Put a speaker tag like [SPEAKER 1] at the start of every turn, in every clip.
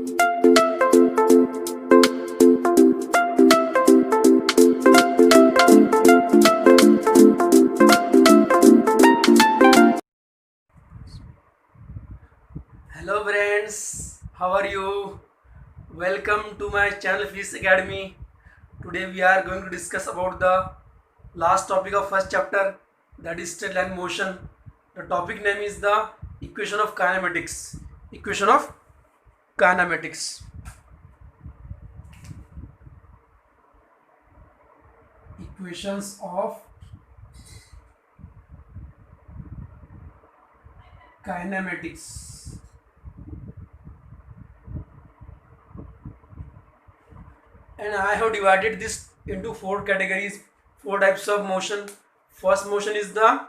[SPEAKER 1] Hello friends, how are you? Welcome to my channel Physics Academy. Today we are going to discuss about the last topic of first chapter, that is straight line motion. The topic name is the equation of kinematics. Equation of kinematics. Equations of kinematics. And I have divided this into four categories, four types of motion. First motion is the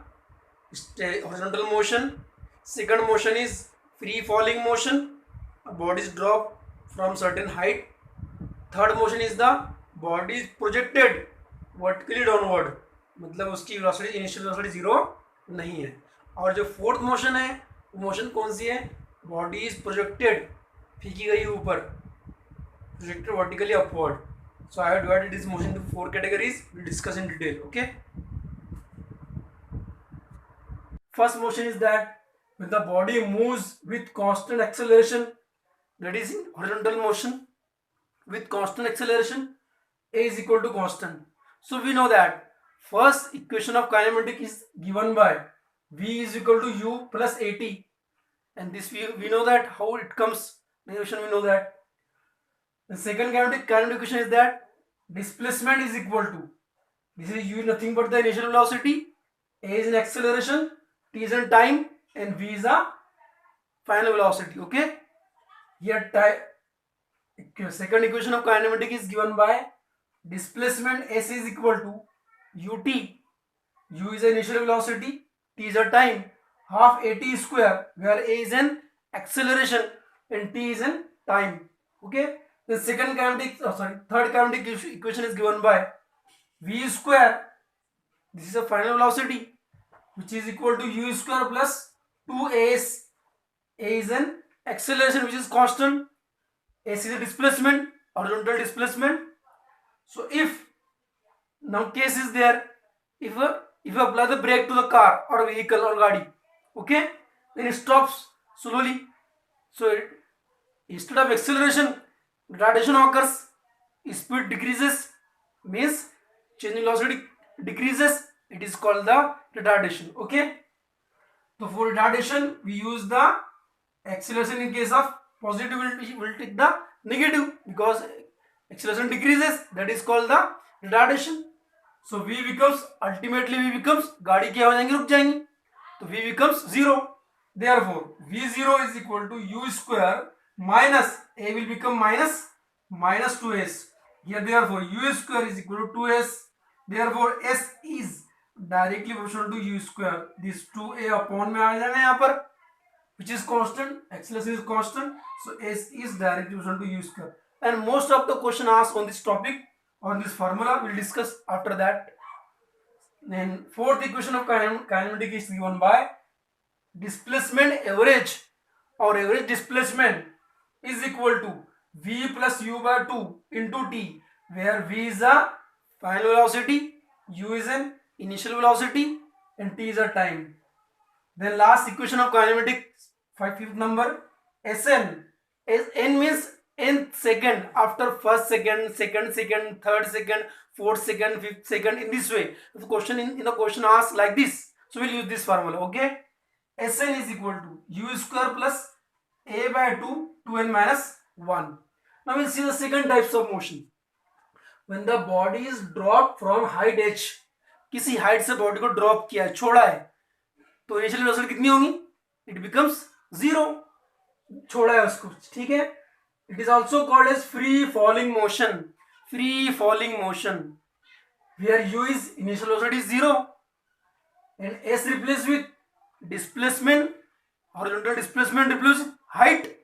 [SPEAKER 1] horizontal motion. Second motion is free falling motion, a body is dropped from certain height. Third motion is the body is projected vertically downward, मतलब उसकी velocity initial velocity zero नहीं है. और जो fourth motion है वो motion कौन सी है? बॉडी इज प्रोजेक्टेड, फेंकी गई ऊपर, projected vertically upward. So I have divided this motion into four categories. We'll discuss in detail. Okay. First motion is that when the body moves with constant acceleration, that is in horizontal motion with constant acceleration, a is equal to constant. So we know that first equation of kinematic is given by v is equal to u plus at, and this we know that how it comes. Derivation we know that. The second kinetic equation is that displacement is equal to, this is u nothing but the initial velocity, a is in acceleration, t is in time, and v is a final velocity. Okay. Here second equation of kinematic is given by displacement s is equal to ut, u is the initial velocity, t is a time, half at square, where a is an acceleration and t is in time. Okay. The third kinetic equation is given by v square, this is a final velocity, which is equal to u square plus 2as. A is an acceleration which is constant, s is a displacement, horizontal displacement. So if now case is there, if you apply the brake to the car or vehicle or gadi, okay, then it stops slowly. So instead of acceleration, retardation occurs, speed decreases, means change in velocity decreases, it is called the retardation. Okay. So for retardation we use the acceleration. In case of positive will take the negative, because acceleration decreases, that is called the retardation. So v becomes, ultimately v becomes, गाड़ी क्या हो जाएंगी, रुक जाएंगी, तो v becomes 0. Therefore v0 is equal to u square minus a will become minus 2s. Here therefore u square is equal to 2s. Therefore s is directly proportional to u square. This 2a upon में आ जाएगा यहाँ पर, which is constant, acceleration is constant, so s is directly proportional to u square. And most of the question asked on this topic, on this formula, we'll discuss after that. Then fourth equation of kinematic is given by displacement average or average displacement is equal to v plus u by 2 into t, where v is the final velocity, u is an initial velocity, and t is a time. Then last equation of kinematic, fifth number, Sn. N means nth second after first second, second second, third second, fourth second, fifth second, in this way. The question in the question asks like this, so we'll use this formula. Okay. Sn is equal to u square plus a by 2n minus 1. Now we'll see the second types of motion. When the body is dropped from height h, किसी height से body को drop किया है, छोड़ा है, तो initial velocity कितनी होगी? It becomes 0. छोड़ा है उसको, ठीक है. It is also called as free falling motion. Free falling motion, where u is initial velocity is 0 and s replaced with displacement, horizontal displacement replaced with height,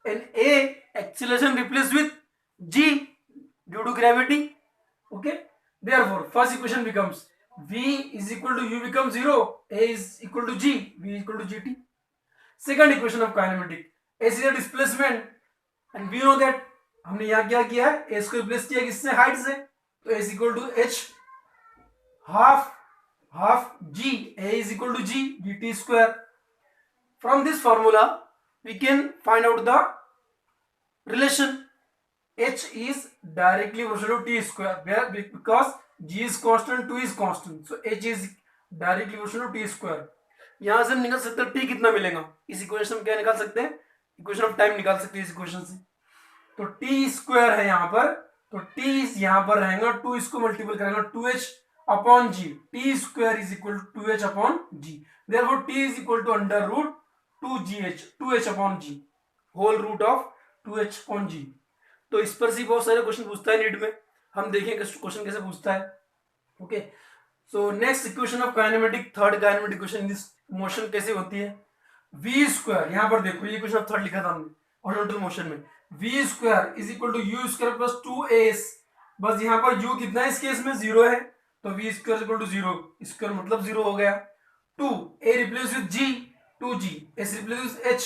[SPEAKER 1] and a acceleration replaced with g due to gravity. Okay. Therefore first equation becomes v is equal to u becomes 0, a is equal to g, v is equal to gt. Second equation of kinematic, s is a displacement, and we know that हमने यहाँ क्या किया है, S को replace किया किससे, height से, तो s equal to h half g, a is equal to g d t square. From this formula we can find out the relation. H is directly proportional to T square because G is constant, 2 is constant. So H is directly proportional to T square. यहां से हम निकाल सकते हैं T कितना मिलेगा, इस equation से हम क्या निकाल सकते हैं, इक्वेशन ऑफ टाइम निकाल सकते हैं इस इक्वेशन से. तो T स्क्वायर है यहां पर, तो T यहां पर रहेगा 2, इसको मल्टीपल करेगा 2H upon G. T square is equal to 2H upon G. Therefore T is equal to under root 2GH 2H upon G whole root of 2H upon G. तो इस पर से बहुत सारे क्वेश्चन पूछता है नीट में, हम देखें क्वेश्चन कैसे पूछता है. Okay, so next equation of kinematic, third kinematic equation in this motion कैसे होती है. v स्क्वायर, यहां पर देखो ये इक्वेशन ऑफ थर्ड लिखा था हमने हॉरिजॉन्टल मोशन में, v square is equal to u square plus 2as. बस यहां पर u कितना है इस केस में, 0 है, तो v square equal to 0, square मतलब 0 हो गया. 2 a replace with g 2g, s replace with h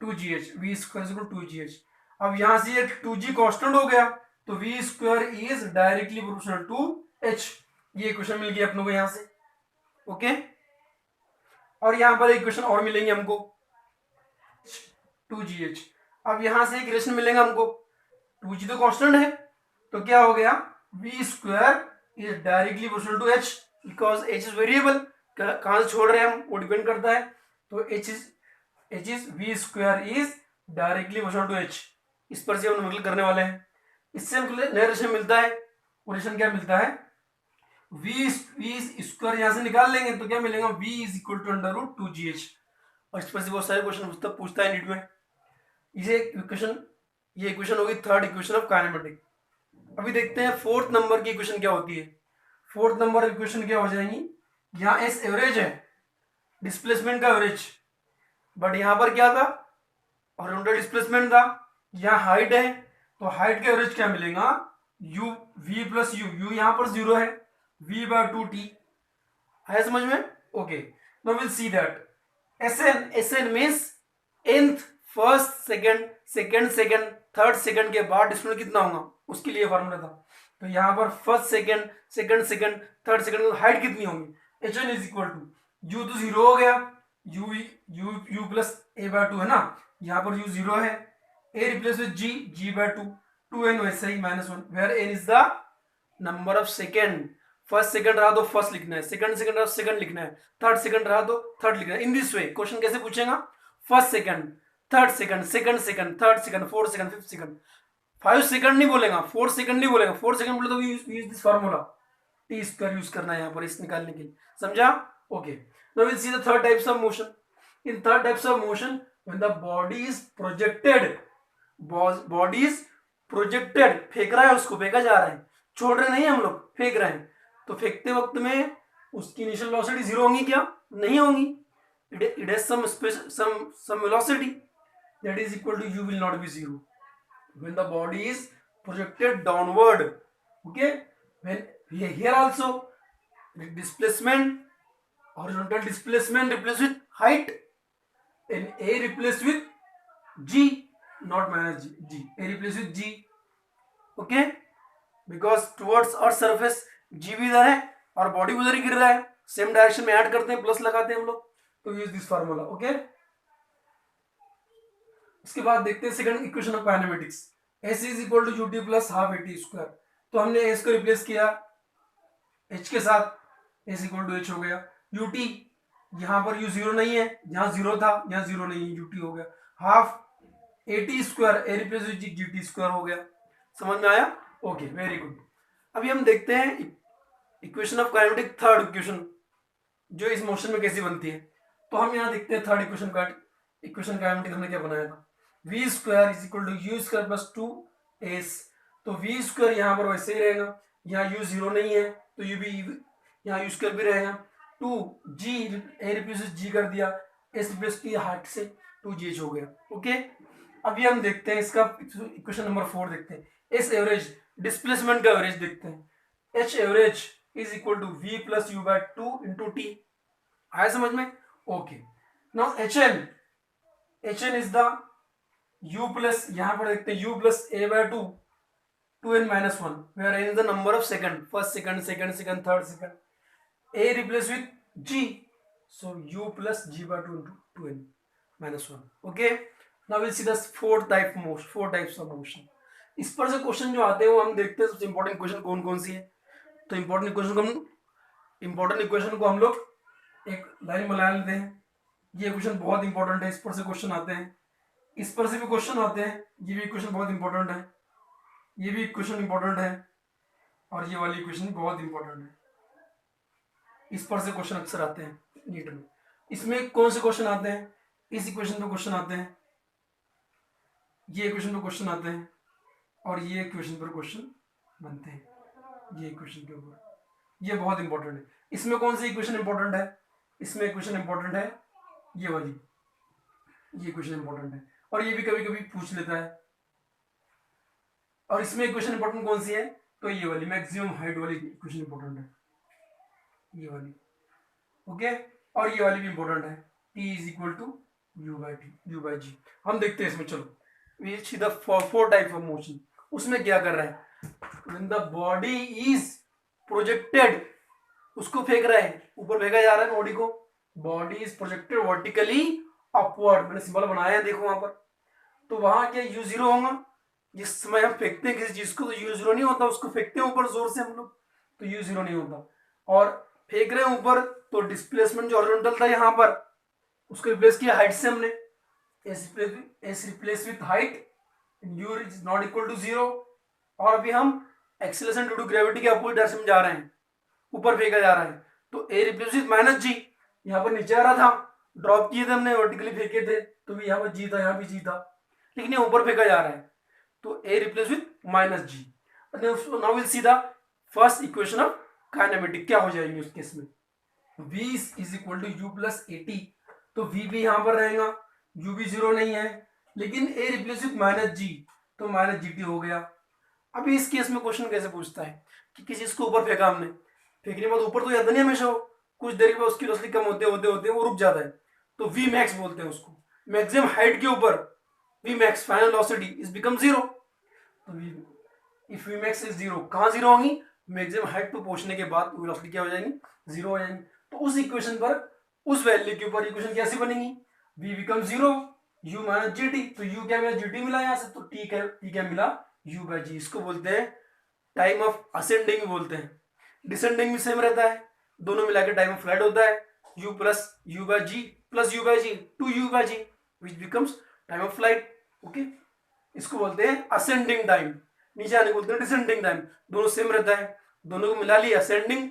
[SPEAKER 1] 2gh, v square equal to 2gh. अब यहां से एक 2g कांस्टेंट हो गया, तो v square is directly proportional to h. ये इक्वेशन मिल गई अपनों को यहां से. ओके, और यहां पर इक्वेशन और मिलेंगे हमको 2gh. अब यहां से एक रिलेशन मिलेगा हमको, 2g तो कांस्टेंट है, तो क्या हो गया, v square is directly proportional to h because h is variable, कहां से छोड़ रहे हैं हम वो डिपेंड करता है. तो h is v square is directly proportional to h. इस पर से हम निकल करने वाले हैं. इससे हमको नया रिलेशन मिलता है, वो रिलेशन क्या मिलता है, v स्क्वायर यहां से निकाल लेंगे तो क्या मिलेगा, v is equal to under root 2gh. और इस पर से बहुत सारे क्वेश्चन पूछता है नीट में. ये इक्वेशन होगी थर्ड इक्वेशन ऑफ काइनेमेटिक. अभी देखते हैं फोर्थ नंबर की इक्वेशन क्या होती है. फोर्थ नंबर इक्वेशन क्या हो जाएगी, यहाँ एस एवरेज है, डिस्प्लेसमेंट का एवरेज, बट यहां पर क्या था, हॉरिजॉन्टल डिस्प्लेसमेंट था. यहाँ हाइट है, तो हाइट का एवरेज क्या मिलेगा, u v प्लस u यहां पर 0 है, v बाय 2t है, समझ में. Okay, now will see that SN means nth, first, second, third second के बाद डिस्प्लेसमेंट कितना होगा, उसके लिए फॉर्मूला था. तो यहाँ पर first second, third second height कितनी होगी, hn is equal to u तो 0 हो गया, u प्लस a बाय 2 है ना, यहाँ पर u 0 है, a replace with g by 2, 2n वैसे ही -1, where n is the number of second. First second रहा तो फर्स्ट लिखना है, सेकंड रहा तो सेकंड लिखना है, थर्ड सेकंड रहा तो थर्ड लिखना है. इन दिस वे क्वेश्चन कैसे पूछेगा, first second, third second, third second, fourth second, fifth second. 5 second नहीं बोलेगा, 4 सेकंड नहीं बोलेगा, 4 सेकंड बोले तो use this formula T square use करना है यहाँ पर इस निकालने के लिए. समझा. Okay, now will see the third types of motion. In third types of motion when the body is projected, फेंक रहा है, उसको फेंका जा रहा है, छोड़ रहे नहीं हम लोग, फेंक रहे हैं. तो फेंकते वक्त में उसकी इनिशियल वेलोसिटी 0 होंगी क्या, नहीं होंगी. It has some velocity that is equal to u will not be 0 when the body is projected downward. Okay, when here also displacement, horizontal displacement replaced with height, and a replaced with g, not minus g, a replaced with g. Okay, because towards earth surface g भी इधर है और body उधर ही गिर रहा है, same direction में add करते हैं, प्लस लगाते हैं हम लोग, तो यूज दिस फार्मूला. ओके, इसके बाद देखते हैं second equation of kinematics. s is equal to ut plus half at square. तो हमने s को रिप्लेस किया h के साथ, s इक्वल टू h हो गया. ut यहाँ पर u 0 नहीं है, यहाँ 0 था, यहाँ 0 नहीं है, ut हो गया half at square, a replace with gt square हो गया. समझ में आया. Okay, very good. अभी हम देखते हैं equation of kinematic third equation जो इस मोशन में कैसी बनती है. तो हम यहाँ देखते हैं थर्ड इक्वेशन काइनेमेटिक हमने क्या बनाया था, v square is equal to u square plus 2s. तो v स्क्वायर यहाँ पर वैसे ही रहेगा, यहाँ u 0 नहीं है तो u भी यहाँ u स्क्वायर भी रहेगा. 2g a रिप्लेस g कर दिया, s रिप्लेस की हाइट से 2gh हो गया. ओके, अभी हम देखते हैं इसका इक्वेशन नंबर 4 देखते हैं. s एवरेज, डिस्प्लेसमेंट का एवरेज देखते हैं. h average is equal to v plus u by 2 into t. आया समझ में. Okay, now hn is the u plus, यहाँ पर देखते हैं u plus a by 2 2n minus 1 where n is the number of second, first second, second second, third second. a replace with g, so u plus g by 2 into 2n minus 1. Okay, now we'll see the four types of motion. इस पर से question जो आते हैं वो हम देखते हैं सबसे इंपॉर्टेंट क्वेश्चन कौन कौन सी है. तो इंपॉर्टेंट इक्वेशन को हम लोग एक लाइन बना लेते हैं. ये क्वेश्चन बहुत इंपॉर्टेंट है, इस पर से क्वेश्चन आते हैं, इस पर से भी क्वेश्चन आते हैं. ये भी इक्वेशन बहुत इंपॉर्टेंट है, ये भी इक्वेशन इंपॉर्टेंट है, और ये वाली इक्वेशन बहुत इंपॉर्टेंट है. इस पर से क्वेश्चन अक्सर आते हैं नीट में. इसमें कौन से क्वेश्चन आते हैं? इस इक्वेशन पे क्वेश्चन आते हैं, ये इक्वेशन पे क्वेश्चन आते हैं, और ये इक्वेशन पर क्वेश्चन बनते हैं. ये इक्वेशन के ऊपर, ये बहुत इंपॉर्टेंट है. इसमें कौन सी इक्वेशन इंपॉर्टेंट है? इसमें इक्वेशन इंपॉर्टेंट है ये वाली, ये इक्वेशन इंपॉर्टेंट है, और ये भी कभी कभी पूछ लेता है. और इसमें इक्वेशन इंपॉर्टेंट कौन सी है? तो ये वाली मैक्सिमम हाइट वाली इक्वेशन इंपॉर्टेंट है, ये वाली. ओके, और ये वाली भी इंपॉर्टेंट है, T is equal to u by g. हम देखते हैं इसमें. चलो, we see the four type of motion. उसमें क्या कर रहा है? When the body is projected, उसको फेंक रहा है, ऊपर फेंका जा रहा है बॉडी को. Body is projected vertically upward, मैंने सिंबल बनाया है देखो वहां पर. तो वहां क्या u जीरो होगा? जिस समय हम फेंकते हैं किसी चीज को तो u जीरो नहीं होता, उसको फेंकते हैं ऊपर जोर से हम लोग, तो u जीरो नहीं होता. और फेंक रहे हैं ऊपर, तो डिस्प्लेसमेंट जो हॉरिजॉन्टल था यहाँ पर, उसको रिप्लेस किया हाइट से हमने. S replace with height, u is not equal to zero. और अभी हम एक्सेलरेशन ड्यू टू ग्रेविटी के अपोजिट डायरेक्शन में जा रहे हैं, ऊपर फेंका जा रहा है, तो a रिप्लेस विथ माइनस जी. यहाँ पर नीचे आ रहा था, ड्रॉप किए थे हमने, वर्टिकली फेंके थे, तो भी यहाँ पर जी था, यहाँ भी जी था, लेकिन ये ऊपर फेंका जा रहा है, तो a replace with minus g. Now will see the first equation of kinematic. क्या हो जाएगी उस केस में? v is equal to u plus a t. तो v भी यहां पर रहेगा, u भी जीरो नहीं है, लेकिन a रिप्लेस विथ माइनस जी, तो माइनस जी टी हो गया. अभी इस केस में क्वेश्चन कैसे पूछता है कि किसी चीज को ऊपर फेंका हमने, फेंकने के बाद ऊपर तो जाता नहीं हमेशा हो, कुछ देर के बाद उसकी वेलोसिटी कम होते होते होते वो रुक जाता है, तो v मैक्स बोलते हैं उसको. मैक्सिमम हाइट के ऊपर v max final velocity is become zero. तो if v max is zero, कहाँ जीरो होगी? मैक्सिमम हाइट पे पहुंचने के बाद वेलोसिटी क्या हो जाएगी? जीरो हो जाएगी. तो उस इक्वेशन पर, उस वैल्यू के ऊपर इक्वेशन कैसे बनेगी? v become zero, u minus G T. तो u क्या मिला? जी टी मिला यहाँ से, तो t क्या मिला? u बाई जी. इसको बोलते हैं टाइम ऑफ असेंडिंग बोलते हैं. डिसेंडिंग भी सेम रहता है, दोनों मिला के टाइम ऑफ फ्लाइट होता है. u plus u by g plus u by g two u by g which becomes time of flight. Okay, इसको बोलते हैं असेंडिंग टाइम. नीचे आने को बोलते हैं डिसेंडिंग टाइम. दोनों सेम रहता है, दोनों को मिला लिया, ascending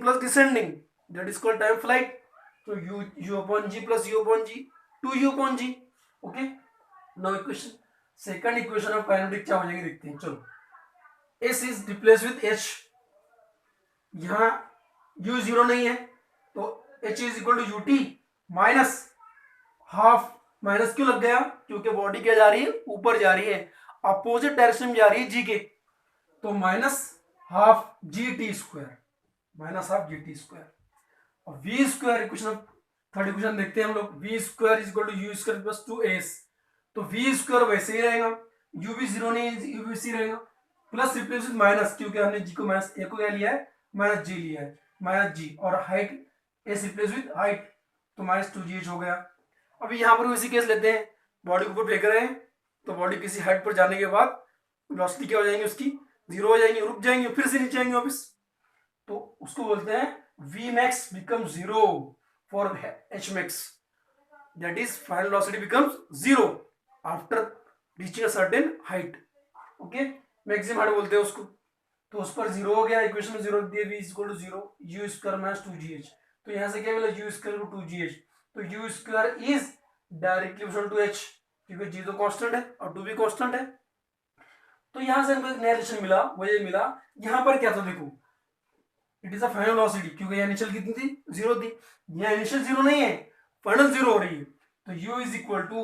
[SPEAKER 1] plus descending, that is called time flight. तो u upon g plus u upon g two u upon g. Okay, now equation, second equation of kinetic क्या हो जाएगी देखते हैं. चलो, s is replace with h. यहाँ u zero नहीं है, तो h is equal to ut minus half. Minus क्यों लग गया? क्योंकि बॉडी क्या जा रही है? ऊपर जा रही है, अपोजिट डायरेक्शन में जा रही है जी के, तो minus half g t square, minus half g t square. और v square equation, third equation देखते हैं हम लोग. V square is equal to u square plus two s. तो वी स्क्वायर वैसे ही रहेगा, यू भी जीरो नहीं है, यू भी सी रहेगा, प्लस रिप्लेस विद माइनस, क्योंकि हमने जी को माइनस ए को क्या लिया है? माइनस जी लिया है, माइनस जी. और height S replace with height, तो माइनस टू जी एच हो गया. अभी यहाँ पर उसी केस लेते हैं, बॉडी के ऊपर फेंक रहे हैं, तो बॉडी किसी हाइट पर जाने के बाद वेलोसिटी क्या हो जाएंगी उसकी? जीरो हो जाएंगी, रुक जाएंगे, फिर से नीचे आएंगे वापस, तो उसको बोलते हैं v max becomes zero for h max, that is final velocity becomes zero after reaching a certain height. okay, maximum height बोलते हैं उसको. तो उस पर जीरो हो गया, इक्वेशन में जीरो दिए, v is equal to zero, u square minus 2gh. तो यहाँ से क्या मिला? u square to 2gh. तो u square is directly proportional to h, क्योंकि g तो कांस्टेंट है और 2 भी कांस्टेंट है. तो यहाँ से हमको एक नया रिलेशन मिला, वो ये मिला. यहाँ पर क्या था देखो, it is a final velocity, क्योंकि यहाँ इनिशियल कितनी थी? जीरो थी. यहाँ इनिशियल जीरो नहीं है, फाइनल जीरो हो रही है, तो u is equal to,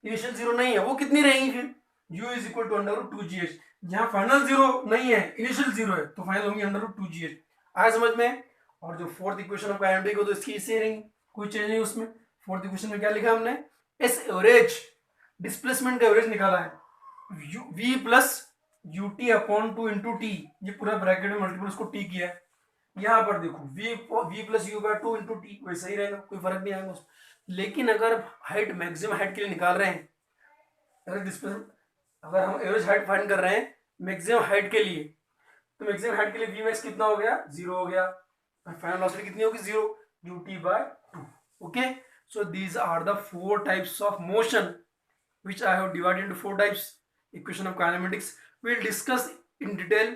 [SPEAKER 1] initial zero नहीं है, वो कितनी रहेगी फिर? u is equal to under root 2gh. यहाँ फाइनल जीरो नहीं है, इनिशियल जीरो है, तो फाइनल होंगी अंडर रूट 2gh. आया समझ में? और जो फोर्थ इक्वेशन ऑफ काइनेटिक हो, तो इसकी इसे रहेंगी, कोई चेंज नहीं उसमें. फोर्थ इक्वेशन में क्या लिखा हमने? एस एवरेज डिस्प्लेसमेंट का एवरेज निकाला है, v plus U T upon 2 into T, ये पूरा ब्रैकेट में मल्टीपल उसको टी किया है। यहाँ पर देखो v plus u by 2 into t, वैसा ही रहेगा, कोई फर्क नहीं आएगा उसमें। लेकिन अगर हाइट मैक्सिमम हाइट के लिए निकाल रहे हैं, अगर हम एवरेज हाइट फाइंड कर रहे हैं मैक्सिमम हाइट के लिए, तो मैक्सिमम हाइट के लिए वी मैक्स कितना हो गया, 0 हो गया, और फाइनल वेलोसिटी कितनी होगी, 0, ut by 2। Okay, so these are the 4 types of motion which I have divided into 4 types equation of kinematics. We'll discuss in detail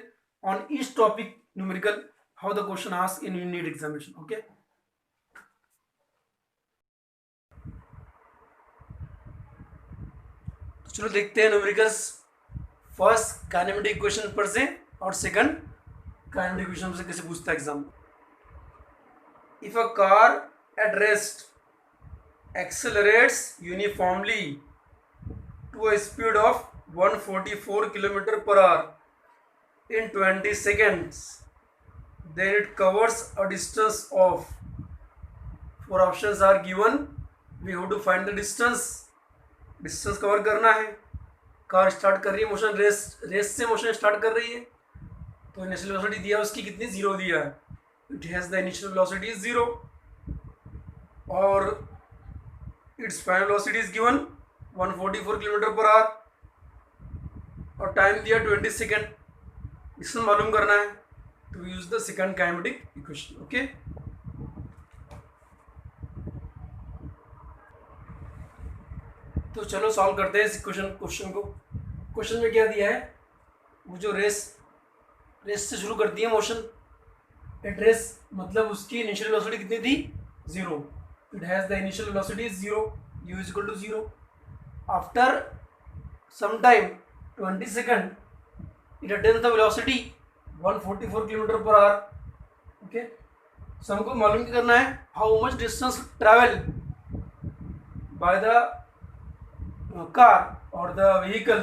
[SPEAKER 1] on each topic numerical how the question asked in unit examination. Okay, तो चलो देखते हैं numericals. First kinematic equation पर से और second kinematic equation से कैसे पूछता है exam. If a car at rest accelerates uniformly to a speed of 144 km per hour in 20 seconds, then it covers a distance of, 4 options are given, we have to find the distance cover करना है। Car start कर रही है motion, race से motion start कर रही है, तो इनिशियल वेलोसिटी दिया उसकी कितनी, 0 दिया है, it has the initial velocity is 0 और it's final velocity is given 144 kilometre per our और टाइम दिया 20 सेकेंड, इसमें मालूम करना है, तो use the second kinematic equation. Okay, तो चलो सॉल्व करते हैं इस क्वेश्चन को। क्वेश्चन में क्या दिया है, वो जो रेस से शुरू करती है मोशन, एट रेस मतलब उसकी इनिशियल वेलोसिटी कितनी थी, 0, it has the initial velocity 0, u is equal to 0, after some time 20 second it attains the velocity 144 km per hour। Okay, सो हमको मालूम करना है how much distance travel by the car और the vehicle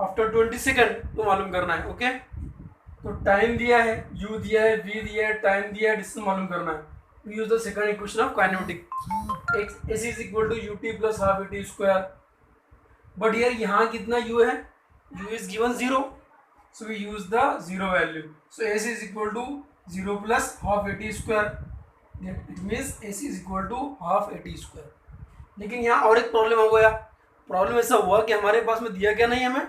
[SPEAKER 1] after 20 second, तो मालूम करना है। Okay, तो टाइम दिया है, u दिया है, v दिया है, टाइम दिया है, डिस्टेंस मालूम करना है, we use the second equation of kinematic, ac is equal to ut plus half at square, but here यहाँ कितना u है, u is given 0, so we use the 0 value, so ac is equal to 0 plus half at square, it means ac is equal to half at square। लेकिन यहाँ और एक problem हो गया, problem ऐसा हुआ कि हमारे पास में दिया क्या नहीं है, हमें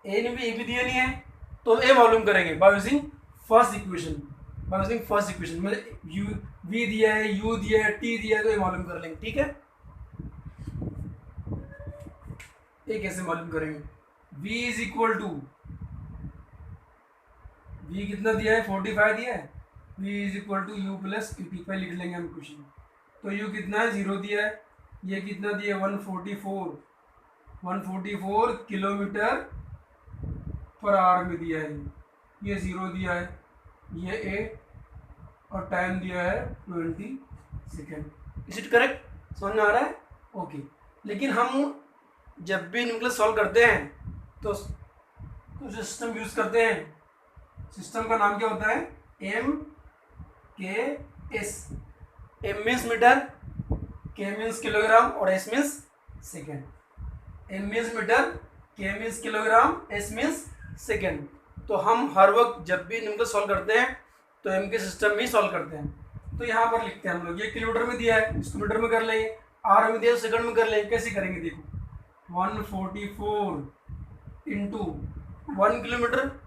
[SPEAKER 1] a भी दिया नहीं है, तो हम a मालूम करेंगे बाय यूजिंग फर्स्ट इक्वेशन, मतलब u v दिया है, u दिया है, t दिया है, तो ये मालूम कर लेंगे। ठीक है, ये कैसे मालूम करेंगे, v is equal to, v कितना दिया है, 45 दिया है, v is equal to u plus 85 लिख लेंगे हम क्वेश्चन, तो u कितना है, 0 दिया है, ये कितना दिया है, 144 किलोमीटर पर आवर में दिया है, ये 0 दिया है, ये a और टाइम दिया है 20 सेकेंड। इज इट करेक्ट, समझ में आ रहा है? ओके, लेकिन हम जब भी न्यूमेरिकल सॉल्व करते हैं तो सिस्टम यूज करते हैं, सिस्टम का नाम क्या होता है, M K S, M means metre, K means kilogram और S means second, M means metre, K means kilogram, S means second. तो हम हर वक्त जब भी न्यूमेरिकल सॉल्व करते हैं तो एम के सिस्टम में ही सॉल्व करते हैं, तो यहाँ पर लिखते हैं हम लोग, ये किलोमीटर में दिया है, इसको मीटर में कर लेंगे, आर में दिया है, सेकंड में कर लेंगे, कैसे करेंगे देखो, 144 into 1 kilometre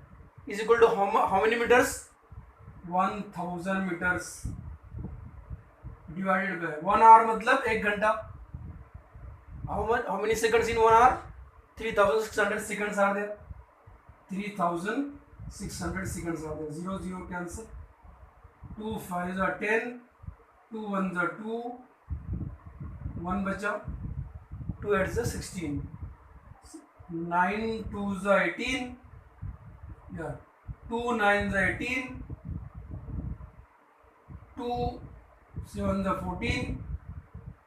[SPEAKER 1] is equal to how many metres, 1000 metres divided by 1 hour मतलब 1 घंटा, how many seconds in 1 hour, 3600 seconds are there, 3600 seconds are there, 0 0 cancel, 2 5s are 10, 2 1s are 2, 1 बचा, 2 8s are 16, 9 2s are 18, yeah, 2 9s are 18, 2 7s are 14,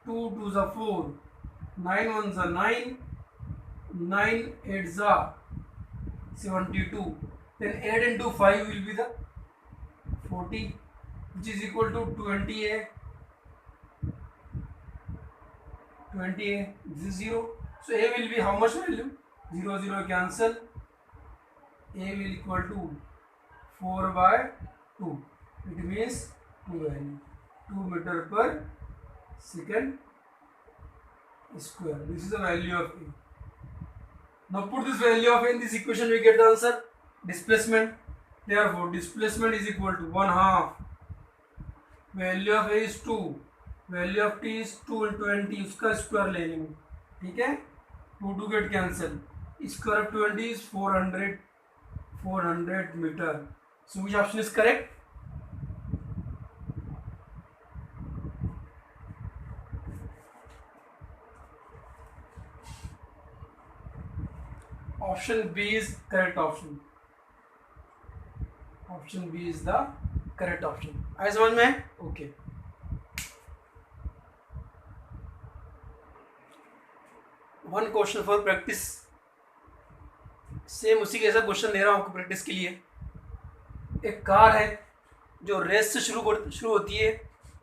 [SPEAKER 1] 2 2s are 4, 9 1s are 9, 9 8s are 72, then 8 into 5 will be the 40, which is equal to 20a, this is 0, So A will be how much value? 0 0 cancel. A will equal to 4 by 2. It means 2 value. 2 meter per second square. This is the value of A. Now put this value of A in this equation, we get the answer. Displacement. Therefore, displacement is equal to 1/2. Value of A is 2. Value of T is 2 × उसका square ले लेंगे. ठीक है, 2 get cancel. Square of 20 is 400 meter. So which option is correct? Option B is correct option. Option B is the correct option. आए समझ में? Okay. One question for practice. Same उसी के जैसा क्वेश्चन दे रहा हूँ आपको प्रैक्टिस के लिए. एक कार है जो रेस से शुरू होती है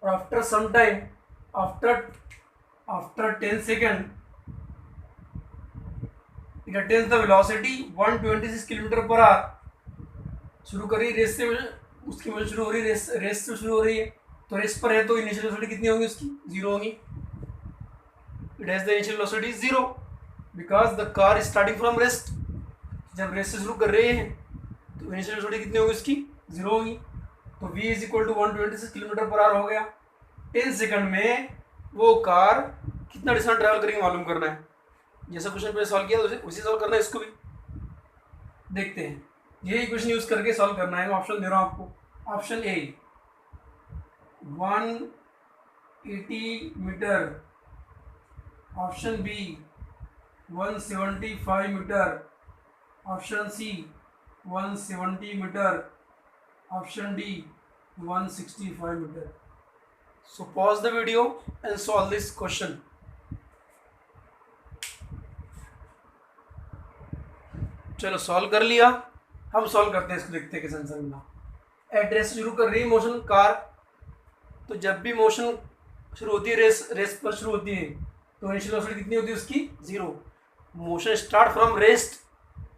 [SPEAKER 1] और after some time, after 10 second it attains the velocity 126 kilometre per hour. शुरू कर रही रेस से, उसकी वजह शुरू हो रही रेस से शुरू हो रही है, तो रेस पर है तो इनिशियल वेलोसिटी कितनी होगी उसकी? 0 होगी. It has the initial velocity 0 because the car is starting from rest. जब रेस से शुरू कर रहे हैं तो इनिशियल वेलोसिटी कितनी होगी उसकी? 0 होगी. तो v is equal to 126 kilometre per hour हो गया. 10 सेकंड में वो कार कितना डिस्टेंस ट्रैवल करेगी मालूम करना है. जैसा क्वेश्चन पे सॉल्व किया उसी सॉल्व करना है. इसको भी देखते हैं. यही क्वेश्चन यूज करके सॉल्व करना है. मैं ऑप्शन दे रहा हूँ आपको. Option A 180 metre. Option B 175 metre. Option C 170 metre. Option D 165 metre. So pause the video and solve this question. चलो सॉल्व कर लिया. हम सॉल्व करते हैं इसको, देखते हैं कैसे आंसर मिला. एड्रेस से शुरू कर रही है मोशन कार. तो जब भी मोशन शुरू होती है रेस पर शुरू होती है तो इनिशियल वेलोसिटी कितनी होती है उसकी? 0. मोशन स्टार्ट फ्रॉम रेस्ट,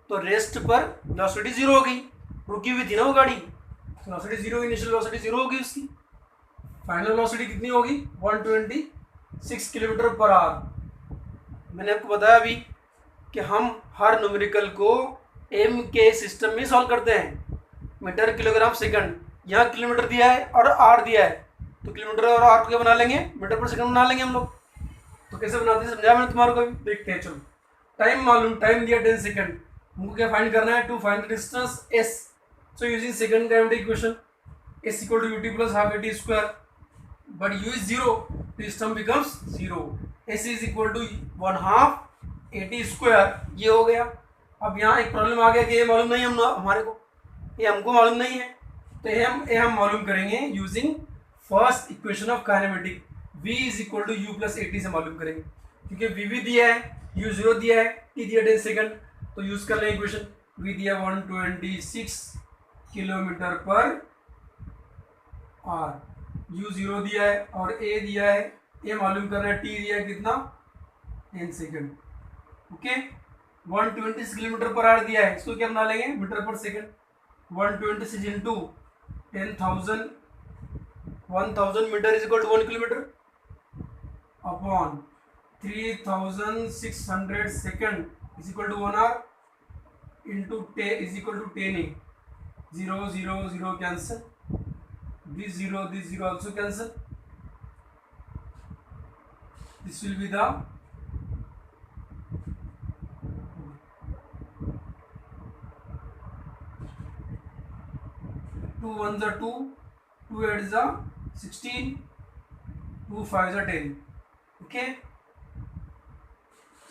[SPEAKER 1] तो रेस्ट पर वेलोसिटी 0 होगी. रुकी हुई थी ना वो गाड़ी, वेलोसिटी 0 होगी, इनिशियल वेलोसिटी 0 होगी उसकी. फाइनल वेलोसिटी कितनी होगी? 126 किलोमीटर पर आवर. मैंने आपको बताया अभी कि हम हर न्यूमेरिकल को एम के सिस्टम में सॉल्व करते हैं. Metre, kilogram, second. यहाँ किलोमीटर दिया है और आर दिया है, तो किलोमीटर और आर को क्या बना लेंगे? मीटर पर सेकंड बना लेंगे हम लोग. तो कैसे बनाते हैं समझाया मैंने तुम्हारे को भी. देखते हैं. चलो टाइम मालूम, टाइम दिया 10 सेकंड. हमको क्या फाइंड करना है? To find the distance s. So using second kinematic equation s equal to ut plus half at square, but u is 0, this term becomes 0. s is equal to 1/2 at square. ये हो गया. अब यहाँ एक problem आ गया कि ये मालूम नहीं हमारे को, ये हमको मालूम नहीं है. तो ये हम मालूम करेंगे using first equation of kinematic. v is equal to u plus at से मालूम करेंगे, क्योंकि v भी दिया है, u 0 दिया है, t दिया 10 सेकंड. तो यूज कर लें इक्वेशन. v दिया 126 किलोमीटर पर आवर, u 0 दिया है और a दिया है, a मालूम करना है, t दिया है कितना? 10 second. Okay. 126 kilometre per hour दिया है, इसको क्या बना लेंगे? Metre per second. 126 into 10,000 1000 metre is equal to 1 kilometre upon 3600 second is equal to 1 hour into 10 is equal to 10a. 0 0 0 cancel. this 0 also cancel. This will be the 2 1s are 2, 2 8s are 16, 2 5s are 10. Okay.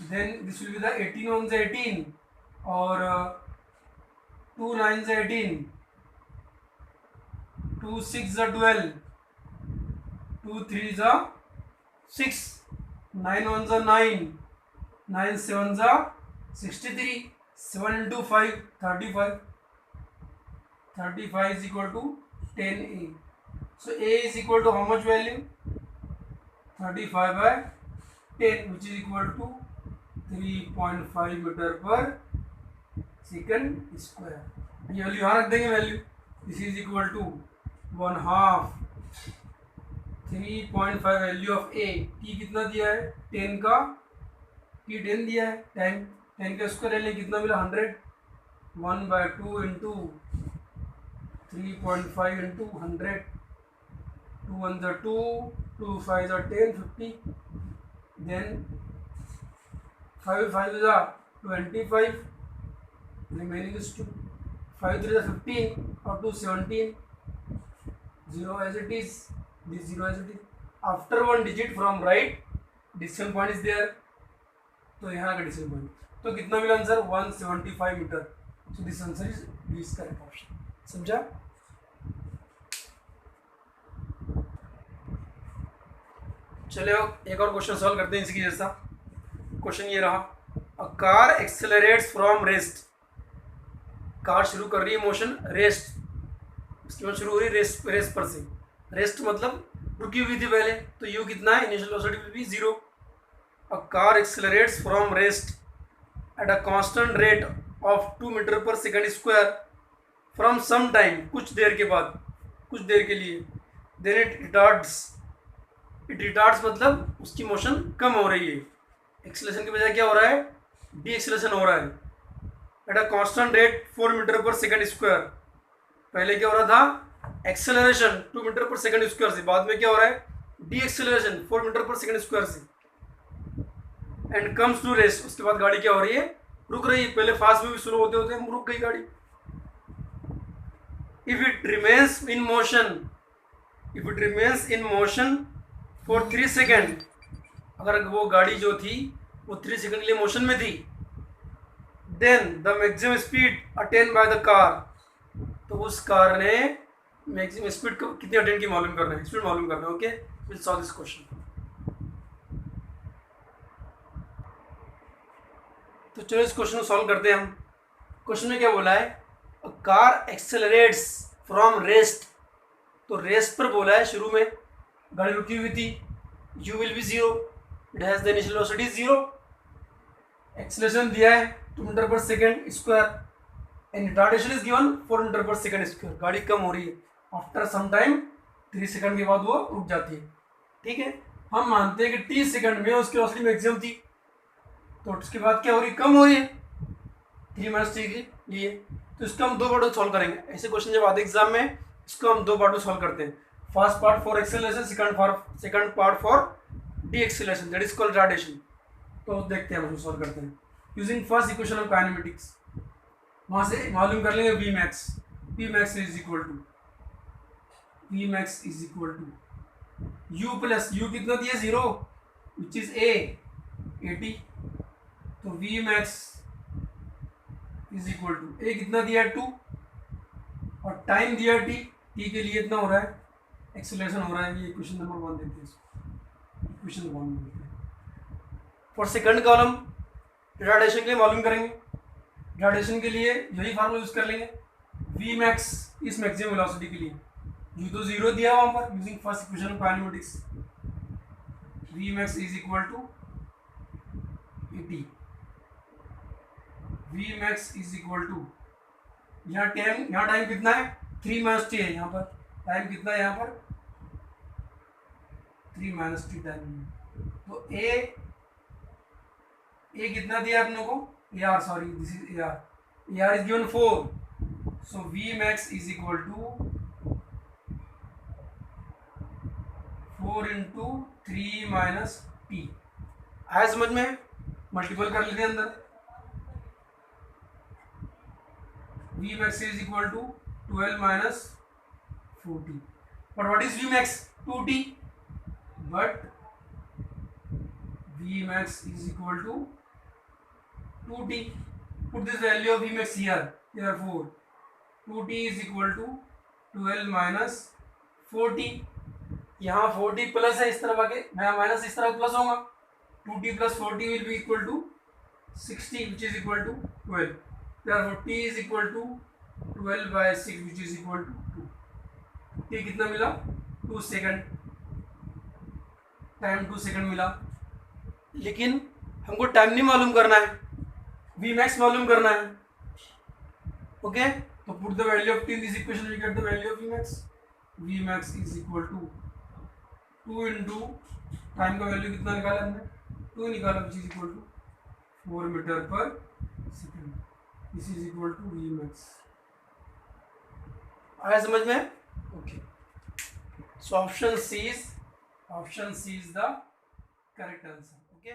[SPEAKER 1] Then this will be the 18 1s are 18 or 2 9s are 18, 2 6s are 12, 2 3s are 6, 9 1s are 9, 9 7s are 63, 7 into 5 35. 35 is equal to 10a. So a is equal to how much value? 35 by 10, which is equal to 3.5 metre per second square. ये value यहाँ रख देंगे value. This is equal to 1/2 3.5 value of A. T कितना दिया है 10 का, T 10 दिया है, 10 का स्क्वायर ले कितना मिला 100। 1/2 into 3.5 into 100। 2 1 2, 2 5 10, 50। Then 5 5 25, remaining is 2। 5 3 15 और 2 17। 0 as it is, this 0 as it is। After one digit from right, decision point is there। तो यहाँ का decision point तो कितना मिला answer 175 metre. So this answer is this correct option. समझा? चलो एक और क्वेश्चन सॉल्व करते हैं इसकी जैसा। क्वेश्चन ये रहा, अ car accelerates from rest. Car शुरू कर रही है मोशन रेस्ट, उसकी मोशन शुरू हो रही है रेस्ट पर से। रेस्ट मतलब रुकी हुई थी पहले, तो यू कितना है initial velocity will be 0। A car accelerates from rest at a constant rate of 2 metre per second square from some time, कुछ देर के बाद, कुछ देर के लिए। देन इट रिटार्ड्स मतलब उसकी मोशन कम हो रही है। एक्सेलरेशन की बजाय क्या हो रहा है, डी एक्सेलरेशन हो रहा है at a constant rate 4 metre per second square. पहले क्या हो रहा था acceleration 2 metre per second square से, बाद में क्या हो रहा है deceleration 4 metre per second square से। एंड कम्स टू रेस्ट, उसके बाद गाड़ी क्या हो रही है, रुक रही है। पहले फास्ट में भी शुरू होते होते रुक गई गाड़ी। If it remains in motion for 3 second, अगर वो गाड़ी जो थी वो 3 सेकेंड के लिए मोशन में थी, then the maximum speed attain by the car, तो उस कार ने मैक्सिमम स्पीड कितनी अटेन की मालूम करना है, स्पीड मालूम करना है। Okay, will solve this question. तो चलो इस क्वेश्चन को सॉल्व करते हैं हम। क्वेश्चन में क्या बोला है, अ कार एक्सेलरेट्स फ्रॉम रेस्ट, तो रेस्ट पर बोला है, शुरू में गाड़ी रुकी हुई थी, u will be 0, it has the initial velocity 0, acceleration दिया है 2 metre per second square and retardation is given 4 metre per second square. गाड़ी कम हो रही है, आफ्टर सम टाइम 3 सेकंड के बाद वो रुक जाती है। ठीक है, हम मानते हैं कि 30 सेकंड में उसकी वेलोसिटी मैक्सिमम थी, तो उसके बाद क्या हो रही है, कम हो रही है 3 - 3 के लिए। तो इसको हम 2 पार्ट में सॉल्व करेंगे। ऐसे क्वेश्चन जब आते एग्जाम में, इसको हम 2 पार्ट में सॉल्व करते हैं। First part for acceleration, second part for deceleration, that is called retardation. तो देखते हैं हम उसको सॉल्व करते हैं using first equation of kinematics. वहां से मालूम कर लेंगे we max. V max is equal to u plus u कितना दिया 0, विच इज ए 80। तो v max is equal to a कितना दिया 2 और टाइम दिया टी, टी के लिए इतना हो रहा है, एक्सेलरेशन हो रहा है। ये इक्वेशन नंबर 1 देखते हैं, इक्वेशन 1 देखते हैं। फॉर सेकंड कॉलम रिटार्डेशन के लिए मालूम करेंगे, रिटार्डेशन के लिए यही फार्मूला यूज कर लेंगे। वी मैक्स इस मैक्सिमम वेलोसिटी के लिए यू तो 0 दिया वहां पर, using first equation of kinematics. V max is equal to 80। V max is equal to यहाँ टाइम कितना है 3 - t है, यहाँ पर टाइम कितना है, यहाँ पर 3 - t टाइम। तो ए कितना दिया अपने को, AR, sorry this is AR is given 4। So V max is equal to 4 into 3 - t। आया समझ में? मल्टीपल कर लेते हैं अंदर। V max is equal to 12 - 40. But what is V max? 2t. But V max is equal to 2t. Put this value of V max here. Therefore, 2t is equal to 12 - 40. यहाँ 40 plus है, इस तरफ आके minus इस तरफ plus होगा। 2t plus 40 will be equal to 60, which is equal to 12. Therefore t is equal to 12/6, which is equal to 2। t कितना मिला 2 सेकंड, टाइम 2 सेकंड मिला। लेकिन हमको टाइम नहीं मालूम करना है, वी मैक्स मालूम करना है. ओके, तो put the value of t in this equation, we get the value of v max. V max is equal to 2 into time का वैल्यू कितना निकाला हमने, 2 निकाला, which is equal to 4 metre per second. This is equal to v max. आया समझ में? Okay, so option C is the correct answer. Okay.